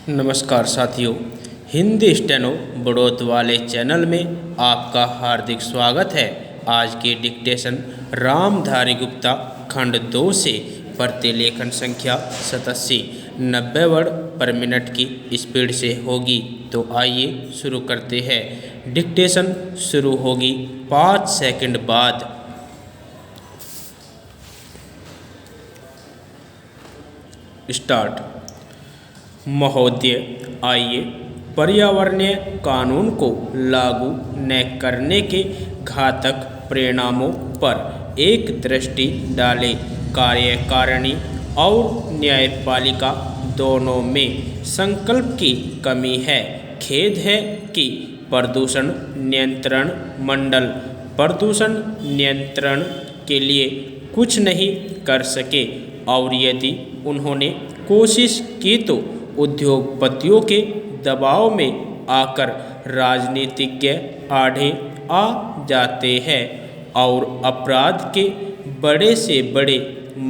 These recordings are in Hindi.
नमस्कार साथियों, हिंदी स्टेनो बढ़ोत वाले चैनल में आपका हार्दिक स्वागत है। आज के डिक्टेशन रामधारी गुप्ता खंड 2 से प्रतिलेखन संख्या 87 90 वर्ड पर मिनट की स्पीड से होगी। तो आइए शुरू करते हैं। डिक्टेशन शुरू होगी 5 सेकंड बाद। स्टार्ट। महोदय, आइए पर्यावरणीय कानून को लागू न करने के घातक परिणामों पर एक दृष्टि डालें। कार्यकारिणी और न्यायपालिका दोनों में संकल्प की कमी है। खेद है कि प्रदूषण नियंत्रण मंडल प्रदूषण नियंत्रण के लिए कुछ नहीं कर सके, और यदि उन्होंने कोशिश की तो उद्योगपतियों के दबाव में आकर राजनीतिज्ञ आड़े आ जाते हैं और अपराध के बड़े से बड़े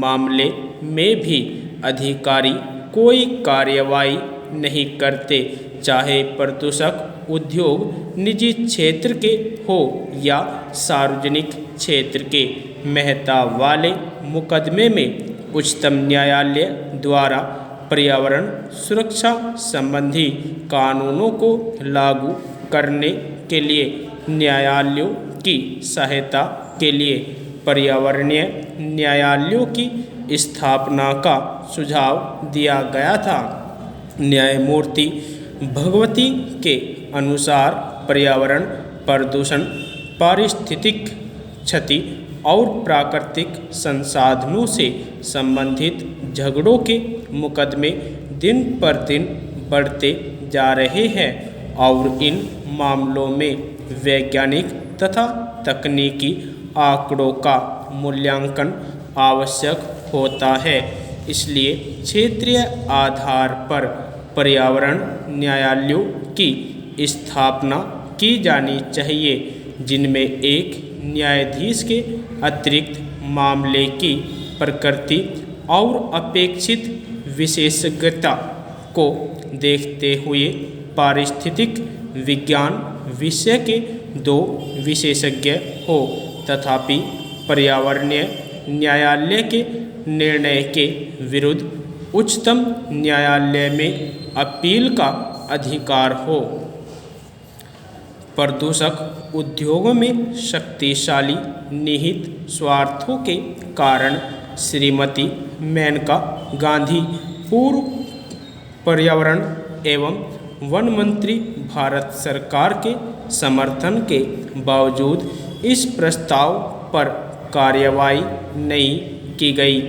मामले में भी अधिकारी कोई कार्रवाई नहीं करते, चाहे प्रदूषक उद्योग निजी क्षेत्र के हो या सार्वजनिक क्षेत्र के। मेहता वाले मुकदमे में उच्चतम न्यायालय द्वारा पर्यावरण सुरक्षा संबंधी कानूनों को लागू करने के लिए न्यायालयों की सहायता के लिए पर्यावरणीय न्यायालयों की स्थापना का सुझाव दिया गया था। न्यायमूर्ति भगवती के अनुसार पर्यावरण प्रदूषण, पारिस्थितिक क्षति और प्राकृतिक संसाधनों से संबंधित झगड़ों के मुकदमे दिन पर दिन बढ़ते जा रहे हैं और इन मामलों में वैज्ञानिक तथा तकनीकी आंकड़ों का मूल्यांकन आवश्यक होता है। इसलिए क्षेत्रीय आधार पर पर्यावरण न्यायालयों की स्थापना की जानी चाहिए, जिनमें एक न्यायाधीश के अतिरिक्त मामले की प्रकृति और अपेक्षित विशेषज्ञता को देखते हुए पारिस्थितिक विज्ञान विषय के 2 विशेषज्ञ हो। तथापि पर्यावरणीय न्यायालय के निर्णय के विरुद्ध उच्चतम न्यायालय में अपील का अधिकार हो। प्रदूषक उद्योगों में शक्तिशाली निहित स्वार्थों के कारण श्रीमती मेनका गांधी, पूर्व पर्यावरण एवं वन मंत्री, भारत सरकार के समर्थन के बावजूद इस प्रस्ताव पर कार्रवाई नहीं की गई।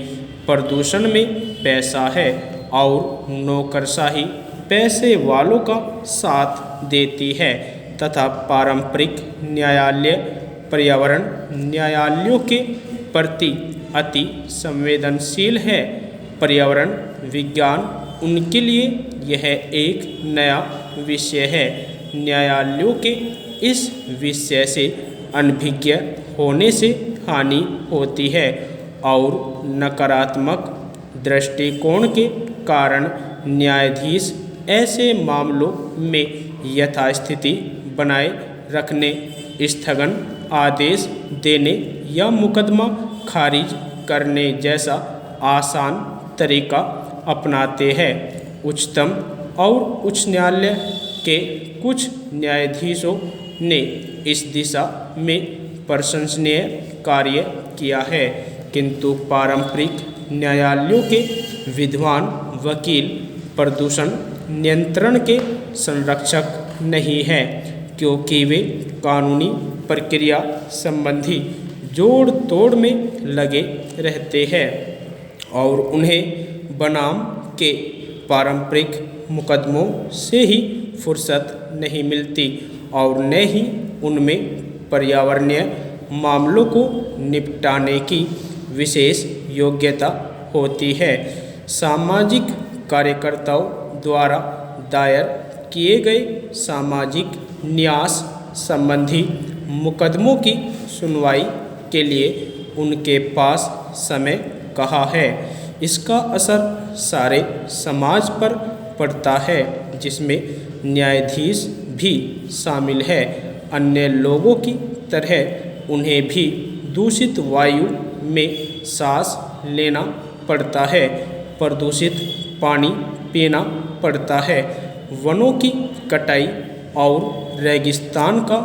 प्रदूषण में पैसा है और नौकरशाही पैसे वालों का साथ देती है तथा पारंपरिक न्यायालय पर्यावरण न्यायालयों के प्रति अति संवेदनशील है। पर्यावरण विज्ञान उनके लिए यह एक नया विषय है। न्यायालयों के इस विषय से अनभिज्ञ होने से हानि होती है और नकारात्मक दृष्टिकोण के कारण न्यायाधीश ऐसे मामलों में यथास्थिति बनाए रखने, स्थगन आदेश देने या मुकदमा खारिज करने जैसा आसान तरीका अपनाते हैं। उच्चतम और उच्च न्यायालय के कुछ न्यायाधीशों ने इस दिशा में प्रशंसनीय कार्य किया है, किंतु पारंपरिक न्यायालयों के विद्वान वकील प्रदूषण नियंत्रण के संरक्षक नहीं हैं, क्योंकि वे कानूनी प्रक्रिया संबंधी जोड़ तोड़ में लगे रहते हैं और उन्हें बनाम के पारंपरिक मुकदमों से ही फुर्सत नहीं मिलती और न ही उनमें पर्यावरणीय मामलों को निपटाने की विशेष योग्यता होती है। सामाजिक कार्यकर्ताओं द्वारा दायर किए गए सामाजिक न्यास संबंधी मुकदमों की सुनवाई के लिए उनके पास समय कहाँ है। इसका असर सारे समाज पर पड़ता है, जिसमें न्यायाधीश भी शामिल है। अन्य लोगों की तरह उन्हें भी दूषित वायु में सांस लेना पड़ता है, प्रदूषित पानी पीना पड़ता है, वनों की कटाई और रेगिस्तान का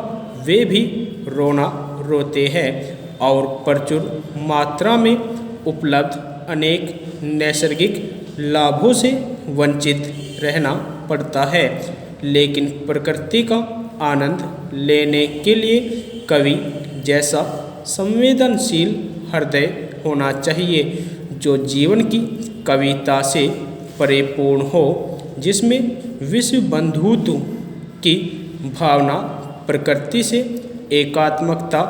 वे भी रोना रोते हैं और प्रचुर मात्रा में उपलब्ध अनेक नैसर्गिक लाभों से वंचित रहना पड़ता है। लेकिन प्रकृति का आनंद लेने के लिए कवि जैसा संवेदनशील हृदय होना चाहिए, जो जीवन की कविता से परिपूर्ण हो, जिसमें विश्व बंधुत्व की भावना, प्रकृति से एकात्मकता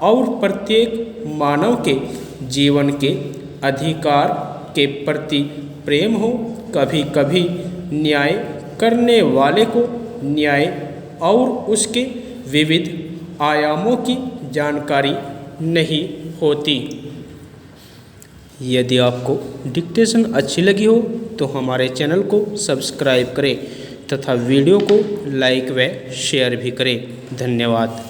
और प्रत्येक मानव के जीवन के अधिकार के प्रति प्रेम हो। कभी कभी न्याय करने वाले को न्याय और उसके विविध आयामों की जानकारी नहीं होती। यदि आपको डिक्टेशन अच्छी लगी हो तो हमारे चैनल को सब्सक्राइब करें तथा वीडियो को लाइक व शेयर भी करें। धन्यवाद।